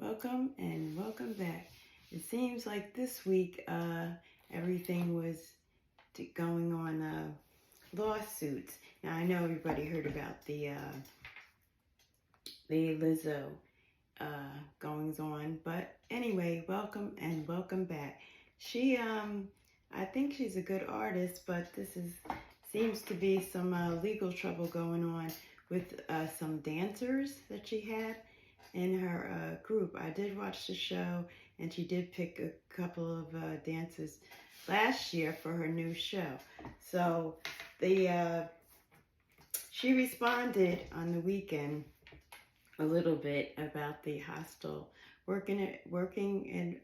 Welcome and welcome back. It seems like this week everything was going on lawsuits. Now I know everybody heard about the LIZZO goings on, but anyway, welcome and welcome back. She I think she's a good artist, but seems to be some legal trouble going on with some dancers that she had in her group. I did watch the show, and she did pick a couple of dancers last year for her new show. So she responded on the weekend a little bit about the hostile working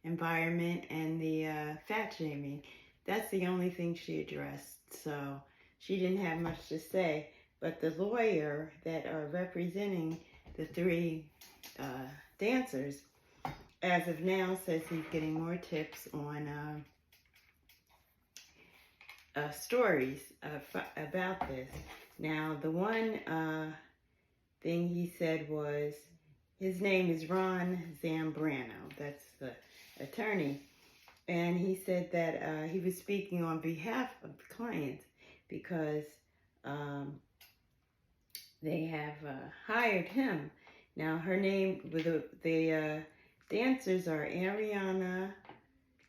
environment and the fat shaming. That's the only thing she addressed. So she didn't have much to say. But the lawyer that are representing the three dancers, as of now, says he's getting more tips on stories about this. Now, the one thing he said was, his name is Ron Zambrano. That's the attorney. And he said that he was speaking on behalf of the clients because they have hired him. Now, her name, the dancers are Ariana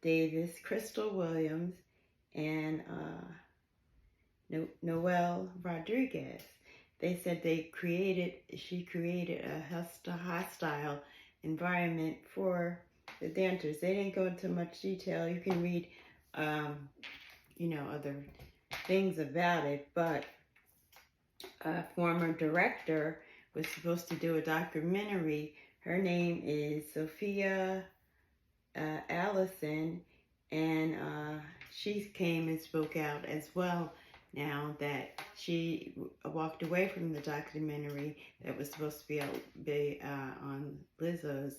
Davis, Crystal Williams, and Noel Rodriguez. They said she created a hostile environment for the dancers. They didn't go into much detail. You can read, other things about it, but a former director was supposed to do a documentary. Her name is Sophia Allison, and she came and spoke out as well now that she walked away from the documentary that was supposed to be on LIZZO's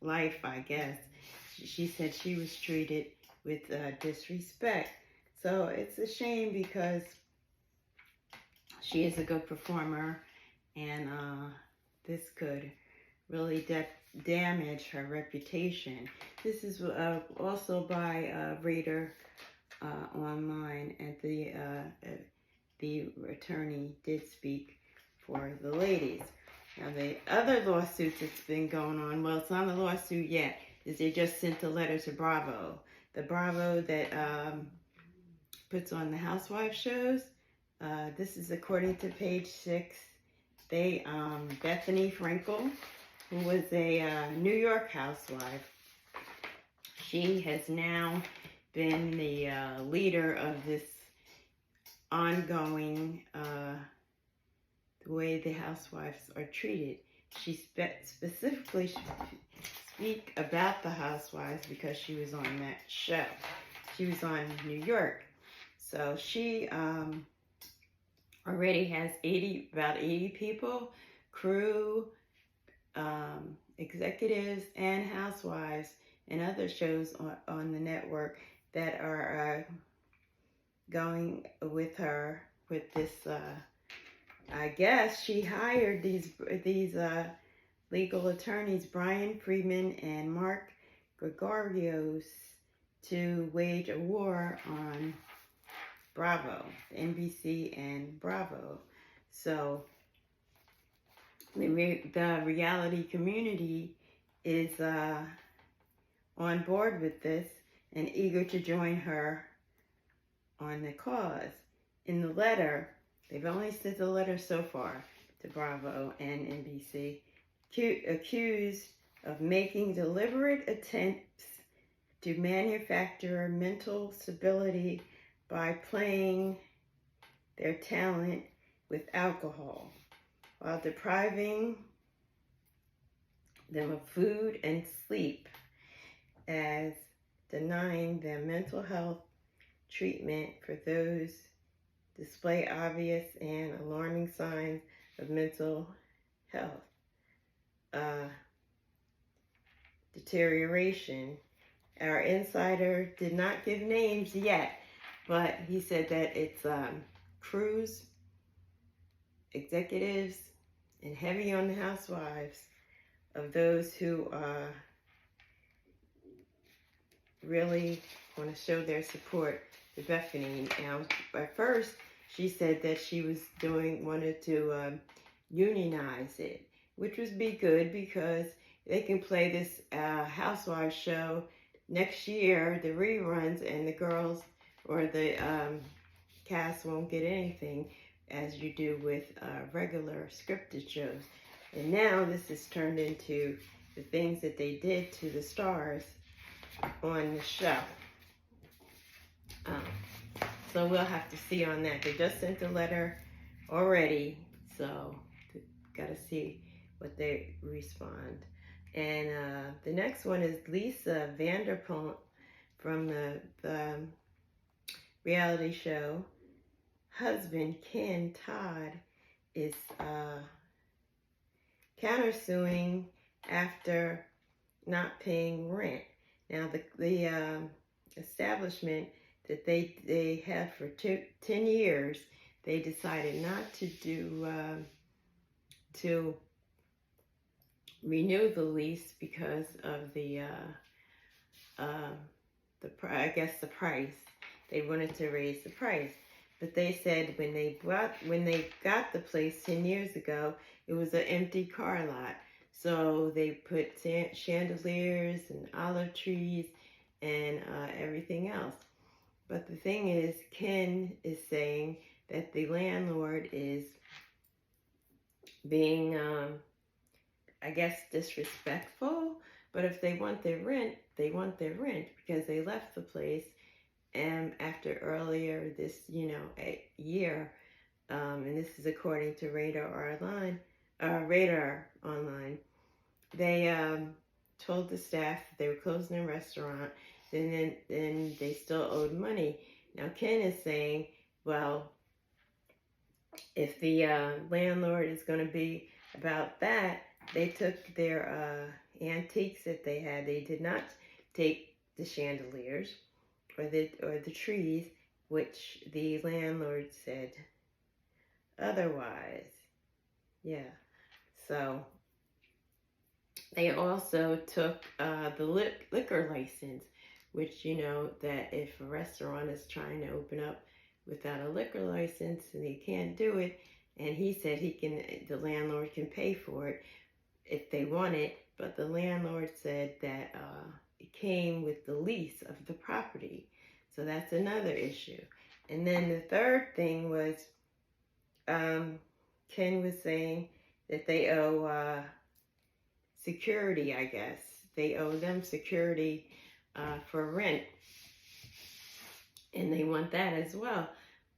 life, I guess. She said she was treated with disrespect. So it's a shame because she is a good performer, and this could really damage her reputation. This is also by a reader online, and the attorney did speak for the ladies. Now, the other lawsuits that's been going on, well, it's not a lawsuit yet, is they just sent a letter to Bravo. The Bravo that puts on the housewife shows. This is according to page 6. Bethenny Frankel, who was a New York housewife, she has now been the leader of this ongoing the way the housewives are treated. She specifically speak about the housewives because she was on that show. She was on New York. So she already has about 80 people, crew, executives, and housewives, and other shows on the network that are going with her with this. I guess she hired these legal attorneys, Brian Friedman and Mark Gregorios, to wage a war on Bravo, NBC and Bravo. So the reality community is on board with this and eager to join her on the cause. In the letter, they've only sent the letter so far to Bravo and NBC, accused of making deliberate attempts to manufacture mental stability by playing their talent with alcohol while depriving them of food and sleep, as denying them mental health treatment for those display obvious and alarming signs of mental health deterioration. Our insider did not give names yet, but he said that it's crews, executives, and heavy on the housewives of those who really want to show their support to Bethany. Now, at first, she said that she was wanted to unionize it, which would be good because they can play this housewives show next year, the reruns, and the girls or the cast won't get anything as you do with regular scripted shows. And now this has turned into the things that they did to the stars on the show. So we'll have to see on that. They just sent a letter already, so got to see what they respond. And the next one is Lisa Vanderpump from the reality show. Husband Ken Todd is countersuing after not paying rent. Now the establishment that they had for 10 years, they decided not to do to renew the lease because of the price. They wanted to raise the price, but they said when they got the place 10 years ago, it was an empty car lot. So they put chandeliers and olive trees and everything else. But the thing is, Ken is saying that the landlord is being, I guess, disrespectful. But if they want their rent, they want their rent because they left the place. And after earlier this, year, and this is according to Radar Online, they told the staff that they were closing the restaurant, and then they still owed money. Now Ken is saying, well, if the landlord is going to be about that, they took their antiques that they had. They did not take the chandeliers or the trees, which the landlord said otherwise. Yeah. So they also took the liquor license, which, that if a restaurant is trying to open up without a liquor license and they can't do it, and he said the landlord can pay for it if they want it, but the landlord said that it came with the lease of the property. So that's another issue. And then the third thing was Ken was saying that they owe security, I guess. They owe them security for rent. And they want that as well.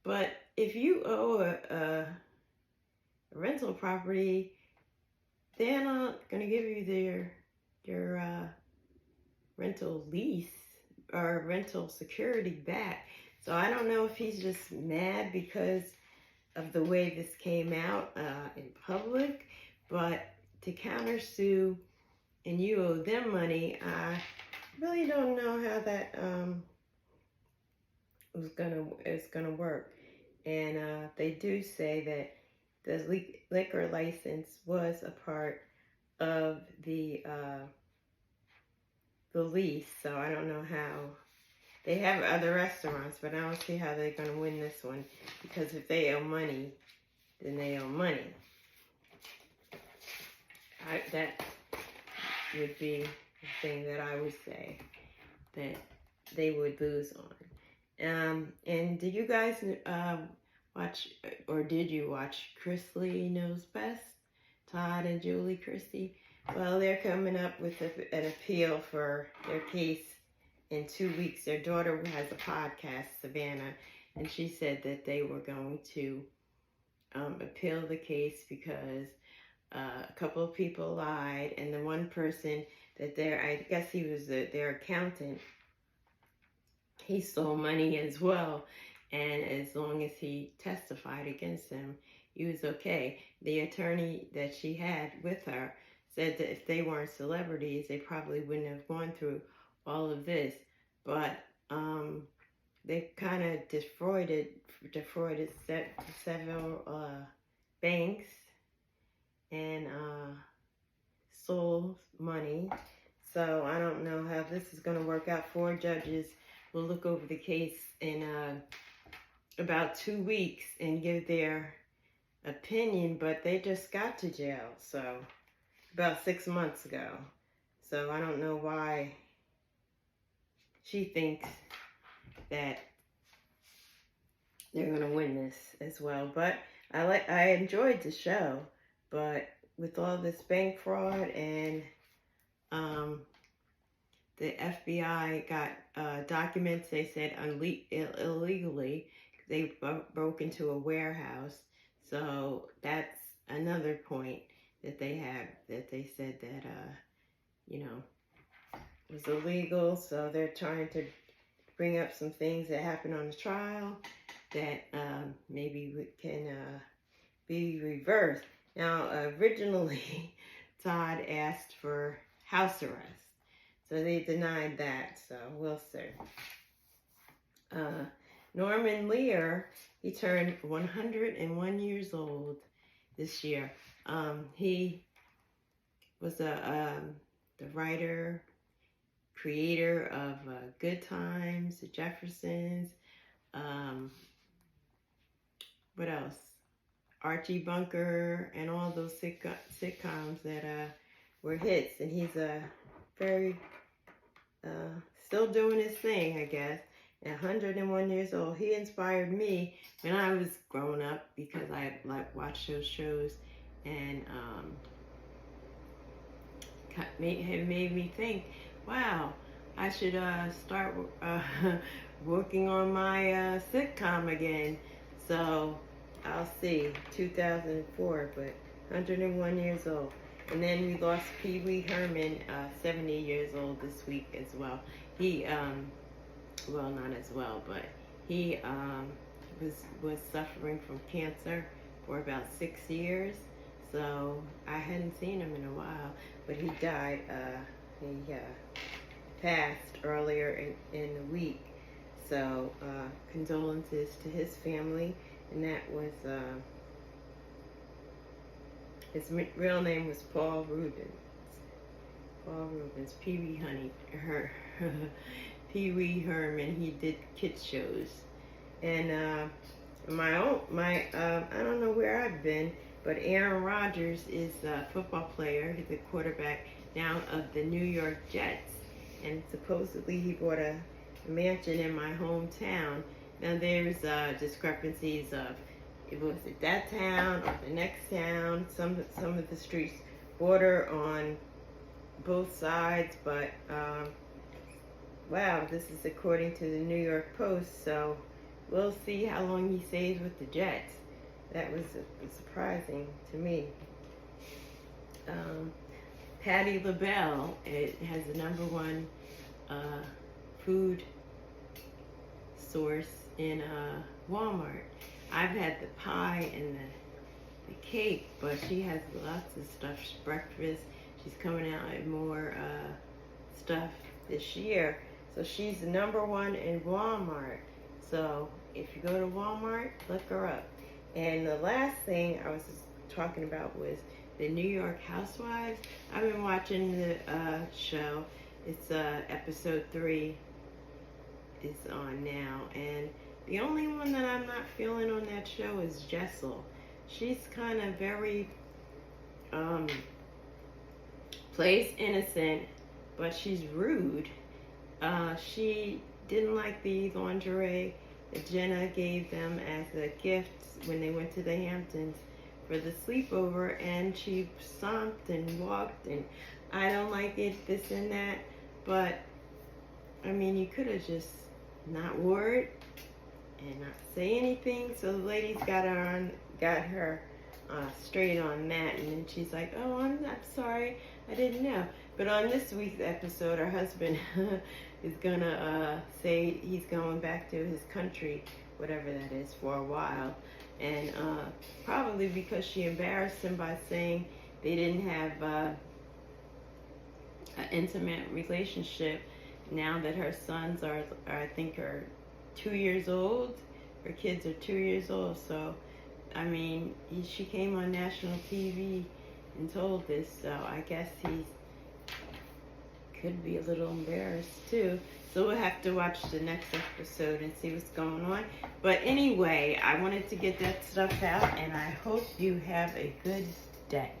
But if you owe a rental property, they're not going to give you their rental lease or rental security back. So I don't know if he's just mad because of the way this came out in public, but to countersue and you owe them money, I really don't know how that is gonna work. And they do say that the liquor license was a part of the lease, so I don't know how. They have other restaurants, but I don't see how they're going to win this one, because if they owe money, then they owe money. That would be the thing that I would say that they would lose on. And do you guys watch, or did you watch Chris Lee Knows Best? Todd and Julie Christie? Well, they're coming up with an appeal for their case in 2 weeks. Their daughter has a podcast, Savannah, and she said that they were going to appeal the case because a couple of people lied, and the one person that I guess he was their accountant, he stole money as well, and as long as he testified against them, he was okay. The attorney that she had with her said that if they weren't celebrities, they probably wouldn't have gone through all of this. But they kind of defrauded several banks and stole money. So I don't know how this is going to work out. 4 judges will look over the case in about 2 weeks and give their opinion, but they just got to jail, so about 6 months ago. So I don't know why she thinks that they're gonna win this as well. But I enjoyed the show, but with all this bank fraud and the FBI got documents, they said illegally, they broke into a warehouse. So that's another point that they have, that they said that, you know, was illegal. So they're trying to bring up some things that happened on the trial that maybe can be reversed. Now, originally, Todd asked for house arrest. So they denied that, so we'll see. Norman Lear, he turned 101 years old this year. He was the writer, creator of Good Times, The Jeffersons, what else? Archie Bunker, and all those sitcoms that were hits. And he's very, still doing his thing, I guess. At 101 years old. He inspired me when I was growing up because I watched those shows, and it made me think, wow, I should start working on my sitcom again. So I'll see, 2004, but 101 years old. And then we lost Pee Wee Herman, 70 years old this week as well. He, well, not as well, but he was suffering from cancer for about 6 years. So I hadn't seen him in a while, but he died. He passed earlier in the week. So condolences to his family. And that was, his real name was Paul Rubens. Paul Rubens, Pee Wee Herman. He did kids shows. And I don't know where I've been, but Aaron Rodgers is a football player. He's a quarterback now of the New York Jets. And supposedly he bought a mansion in my hometown. Now there's discrepancies of, it was it that town or the next town. Some of the streets border on both sides, but wow, this is according to the New York Post, so we'll see how long he stays with the Jets. That was surprising to me. Patti LaBelle, it has the #1 food source in Walmart. I've had the pie and the cake, but she has lots of stuff. Breakfast. She's coming out with more stuff this year. So she's the #1 in Walmart. So if you go to Walmart, look her up. And the last thing I was talking about was the New York Housewives. I've been watching the show. It's episode 3 is on now, and the only one that I'm not feeling on that show is Jessel. She's kind of very plays innocent, but she's rude. She didn't like the lingerie that Jenna gave them as a gift when they went to the Hamptons for the sleepover, and she stomped and walked, and I don't like it, this and that. But I mean, you could have just not wore it and not say anything. So the ladies got her straight on that, and then she's like, "Oh, I'm sorry, I didn't know." But on this week's episode, her husband is gonna say he's going back to his country, whatever that is, for a while, and probably because she embarrassed him by saying they didn't have an intimate relationship. Now that her sons are I think, are 2 years old, her kids are 2 years old. So, I mean, she came on national TV and told this, so I guess he could be a little embarrassed too. So we'll have to watch the next episode and see what's going on. But anyway, I wanted to get that stuff out, and I hope you have a good day.